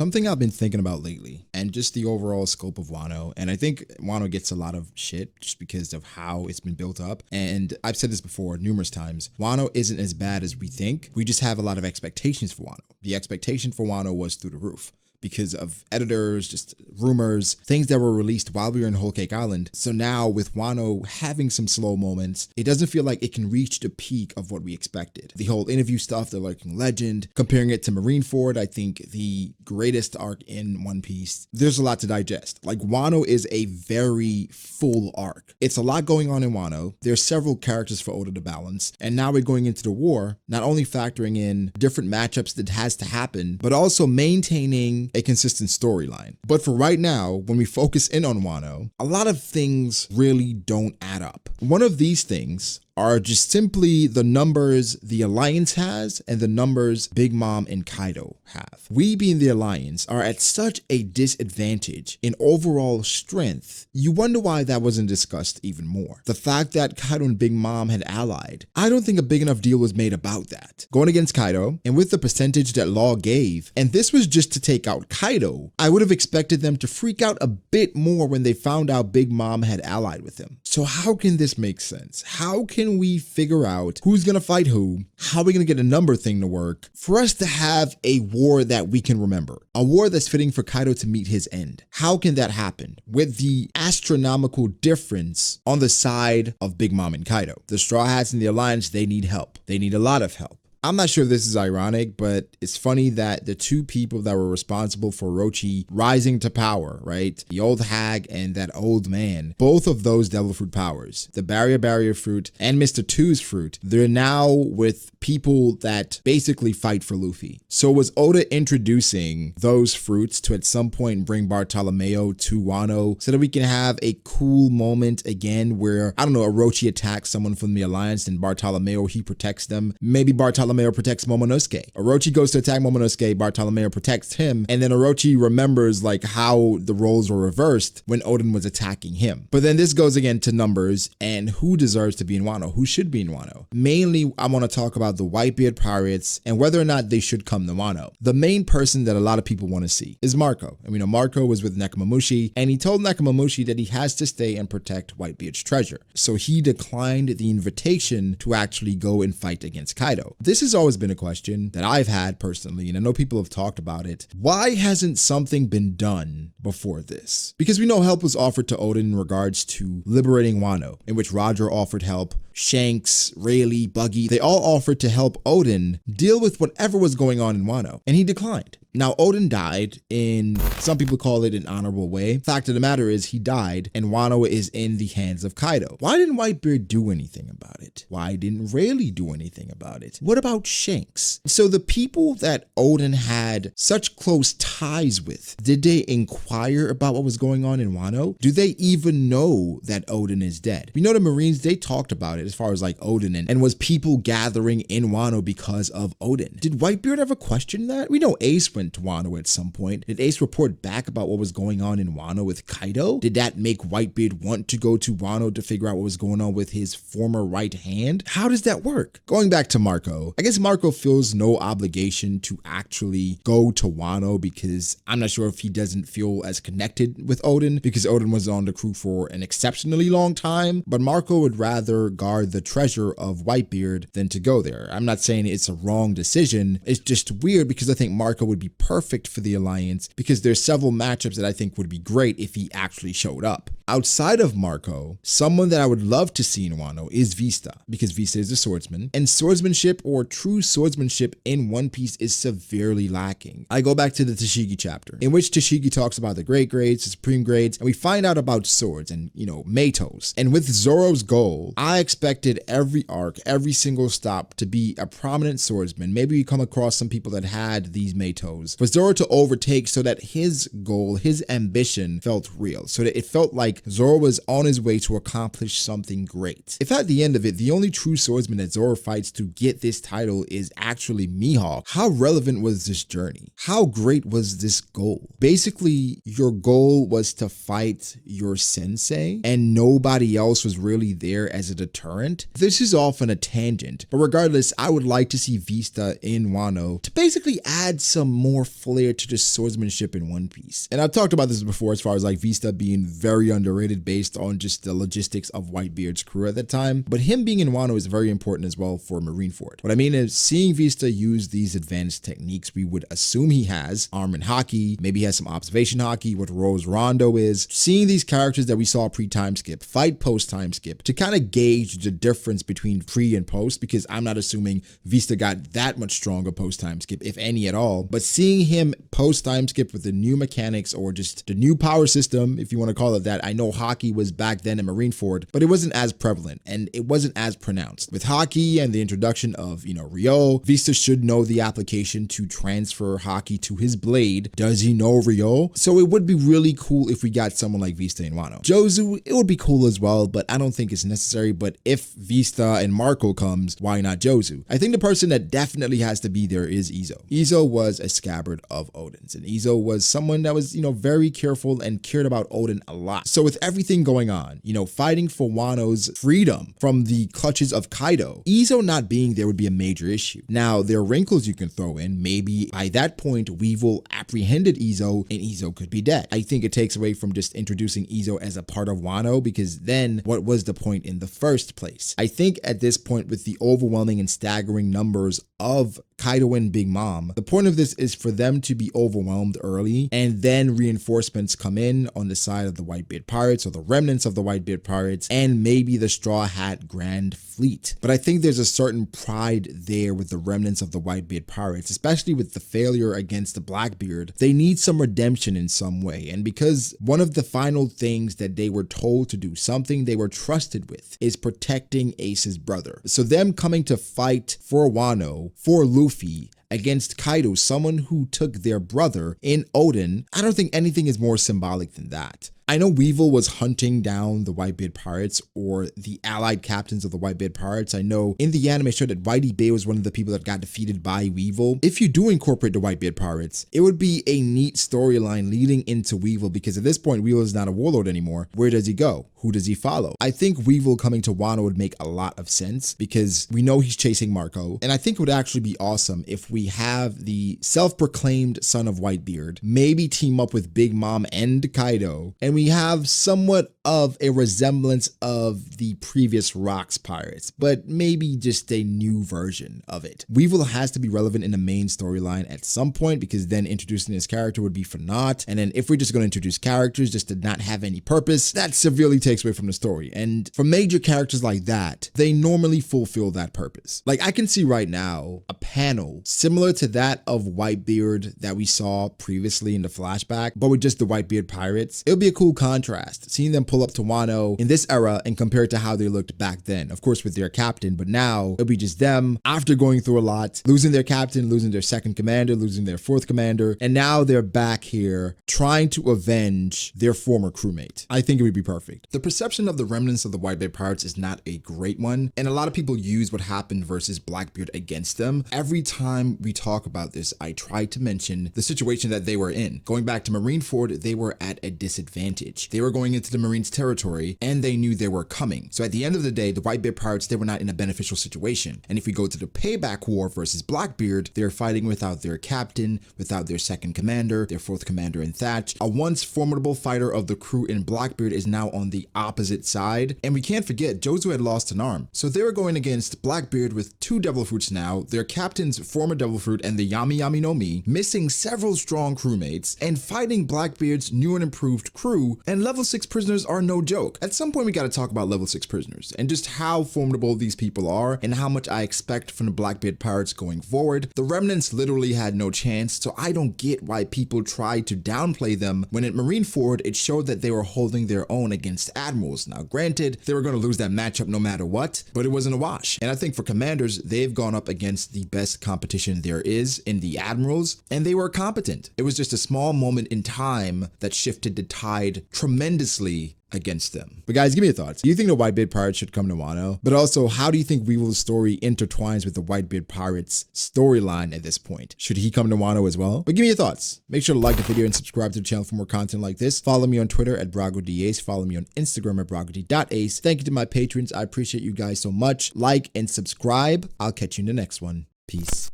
Something I've been thinking about lately, and just the overall scope of Wano, and I think Wano gets a lot of shit just because of how it's been built up, and I've said this before numerous times, Wano isn't as bad as we think, we just have a lot of expectations for Wano. The expectation for Wano was through the roof, because of editors, just rumors, things that were released while we were in Whole Cake Island. So now with Wano having some slow moments, it doesn't feel like it can reach the peak of what we expected. The whole interview stuff, the lurking legend, comparing it to Marineford, I think the greatest arc in One Piece. There's a lot to digest. Like, Wano is a very full arc. It's a lot going on in Wano. There's several characters for Oda to balance. And now we're going into the war, not only factoring in different matchups that has to happen, but also maintaining a consistent storyline. But for right now, when we focus in on Wano, a lot of things really don't add up. One of these things are just simply the numbers the Alliance has and the numbers Big Mom and Kaido have. We, being the Alliance, are at such a disadvantage in overall strength. You wonder why that wasn't discussed even more. The fact that Kaido and Big Mom had allied, I don't think a big enough deal was made about that. Going against Kaido, and with the percentage that Law gave, and this was just to take out Kaido, I would have expected them to freak out a bit more when they found out Big Mom had allied with him. So how can this make sense? How can we figure out who's gonna fight who? How are we gonna get a number thing to work for us to have a war that we can remember? A war that's fitting for Kaido to meet his end. How can that happen with the astronomical difference on the side of Big Mom and Kaido? The Straw Hats and the Alliance, they need help. They need a lot of help. I'm not sure if this is ironic, but it's funny that the two people that were responsible for Orochi rising to power, right? The old hag and that old man, both of those devil fruit powers, the barrier fruit and Mr. Two's fruit, they're now with people that basically fight for Luffy. So was Oda introducing those fruits to at some point bring Bartolomeo to Wano so that we can have a cool moment again where, I don't know, Orochi attacks someone from the Alliance and Bartolomeo, he protects them. Maybe Bartolomeo protects Momonosuke. Orochi goes to attack Momonosuke, Bartolomeo protects him, and then Orochi remembers like how the roles were reversed when Oden was attacking him. But then this goes again to numbers and who deserves to be in Wano, who should be in Wano. Mainly, I want to talk about the Whitebeard Pirates and whether or not they should come to Wano. The main person that a lot of people want to see is Marco. And we know Marco was with Nekomamushi, and he told Nekomamushi that he has to stay and protect Whitebeard's treasure. So he declined the invitation to actually go and fight against Kaido. This has always been a question that I've had personally, and I know people have talked about it. Why hasn't something been done before this? Because we know help was offered to Oden in regards to liberating Wano, in which Roger offered help, Shanks, Rayleigh, Buggy, they all offered to help Oden deal with whatever was going on in Wano, and he declined. Now, Oden died in, some people call it an honorable way. Fact of the matter is he died and Wano is in the hands of Kaido. Why didn't Whitebeard do anything about it? Why didn't Rayleigh do anything about it? What about Shanks? So the people that Oden had such close ties with, did they inquire about what was going on in Wano? Do they even know that Oden is dead? We know the Marines, they talked about it as far as like Oden and was people gathering in Wano because of Oden. Did Whitebeard ever question that? We know Ace went to Wano at some point. Did Ace report back about what was going on in Wano with Kaido? Did that make Whitebeard want to go to Wano to figure out what was going on with his former right hand? How does that work? Going back to Marco, I guess Marco feels no obligation to actually go to Wano because I'm not sure if he doesn't feel as connected with Oden because Oden was on the crew for an exceptionally long time, but Marco would rather guard the treasure of Whitebeard than to go there. I'm not saying it's a wrong decision. It's just weird because I think Marco would be perfect for the Alliance because there's several matchups that I think would be great if he actually showed up. Outside of Marco, someone that I would love to see in Wano is Vista, because Vista is a swordsman, and swordsmanship or true swordsmanship in One Piece is severely lacking. I go back to the Tashigi chapter, in which Tashigi talks about the great grades, the supreme grades, and we find out about swords and, you know, Matos. And with Zoro's goal, I expected every arc, every single stop to be a prominent swordsman. Maybe we come across some people that had these Matos, for Zoro to overtake so that his goal, his ambition felt real, so that it felt like like Zoro was on his way to accomplish something great. If at the end of it, the only true swordsman that Zoro fights to get this title is actually Mihawk, how relevant was this journey? How great was this goal? Basically, your goal was to fight your sensei and nobody else was really there as a deterrent. This is often a tangent, but regardless, I would like to see Vista in Wano to basically add some more flair to the swordsmanship in One Piece. And I've talked about this before as far as like Vista being very underrated based on just the logistics of Whitebeard's crew at the time, but him being in Wano is very important as well for Marineford. What I mean is seeing Vista use these advanced techniques we would assume he has, arm and haki, maybe he has some observation haki, what Rose Rondo is, seeing these characters that we saw pre-time skip fight post-time skip to kind of gauge the difference between pre and post, because I'm not assuming Vista got that much stronger post-time skip, if any at all, but seeing him post-time skip with the new mechanics or just the new power system, if you want to call it that. I know haki was back then in Marineford, but it wasn't as prevalent and it wasn't as pronounced. With haki and the introduction of, Ryo, Vista should know the application to transfer haki to his blade. Does he know Ryo? So it would be really cool if we got someone like Vista in Wano. Jozu, it would be cool as well, but I don't think it's necessary. But if Vista and Marco comes, why not Jozu? I think the person that definitely has to be there is Izo. Izo was a scabbard of Odin's, and Izo was someone that was, very careful and cared about Odin a lot. So with everything going on, fighting for Wano's freedom from the clutches of Kaido, Izo not being there would be a major issue. Now, there are wrinkles you can throw in. Maybe by that point, Weevil apprehended Izo and Izo could be dead. I think it takes away from just introducing Izo as a part of Wano, because then what was the point in the first place? I think at this point, with the overwhelming and staggering numbers of Kaido and Big Mom, the point of this is for them to be overwhelmed early and then reinforcements come in on the side of the Whitebeard Pirates or the remnants of the Whitebeard Pirates and maybe the Straw Hat Grand Fleet. But I think there's a certain pride there with the remnants of the Whitebeard Pirates, especially with the failure against the Blackbeard. They need some redemption in some way, and because one of the final things that they were told to do, something they were trusted with, is protecting Ace's brother. So them coming to fight for Wano, for Luffy, against Kaido, someone who took their brother in Odin, I don't think anything is more symbolic than that. I know Weevil was hunting down the Whitebeard Pirates or the allied captains of the Whitebeard Pirates. I know in the anime show that Whitey Bay was one of the people that got defeated by Weevil. If you do incorporate the Whitebeard Pirates, it would be a neat storyline leading into Weevil, because at this point, Weevil is not a warlord anymore. Where does he go? Who does he follow? I think Weevil coming to Wano would make a lot of sense because we know he's chasing Marco. And I think it would actually be awesome if we have the self-proclaimed son of Whitebeard maybe team up with Big Mom and Kaido, and we have somewhat of a resemblance of the previous Rocks Pirates, but maybe just a new version of it. Weevil has to be relevant in the main storyline at some point, because then introducing his character would be for naught. And then if we're just going to introduce characters just to not have any purpose, that severely takes away from the story. And for major characters like that, they normally fulfill that purpose. Like I can see right now a panel similar to that of Whitebeard that we saw previously in the flashback, but with just the Whitebeard Pirates. It would be a cool contrast, seeing them pull up to Wano in this era and compare it to how they looked back then, of course with their captain, but now it'll be just them after going through a lot, losing their captain, losing their second commander, losing their fourth commander, and now they're back here trying to avenge their former crewmate. I think it would be perfect. The perception of the remnants of the Whitebeard Pirates is not a great one, and a lot of people use what happened versus Blackbeard against them. Every time we talk about this, I try to mention the situation that they were in. Going back to Marineford, they were at a disadvantage. They were going into the Marines' territory and they knew they were coming. So at the end of the day, the Whitebeard Pirates, they were not in a beneficial situation. And if we go to the payback war versus Blackbeard, they're fighting without their captain, without their second commander, their fourth commander in Thatch. A once formidable fighter of the crew in Blackbeard is now on the opposite side. And we can't forget, Jozu had lost an arm. So they were going against Blackbeard with two Devil Fruits now, their captain's former Devil Fruit and the Yami Yami no Mi, missing several strong crewmates, and fighting Blackbeard's new and improved crew. And level 6 prisoners are no joke. At some point we got to talk about level 6 prisoners and just how formidable these people are and how much I expect from the Blackbeard Pirates going forward. The remnants literally had no chance, so I don't get why people try to downplay them when at Marineford it showed that they were holding their own against admirals. Now granted, they were going to lose that matchup no matter what, but it wasn't a wash. And I think for commanders, they've gone up against the best competition there is in the admirals, and they were competent. It was just a small moment in time that shifted the tide tried tremendously against them. But guys, give me your thoughts. Do you think the Whitebeard Pirates should come to Wano? But also, how do you think Weevil's story intertwines with the Whitebeard Pirates storyline at this point? Should he come to Wano as well? But give me your thoughts. Make sure to like the video and subscribe to the channel for more content like this. Follow me on Twitter at BragoDAce. Follow me on Instagram at BragoD.ace. Thank you to my patrons. I appreciate you guys so much. Like and subscribe. I'll catch you in the next one. Peace.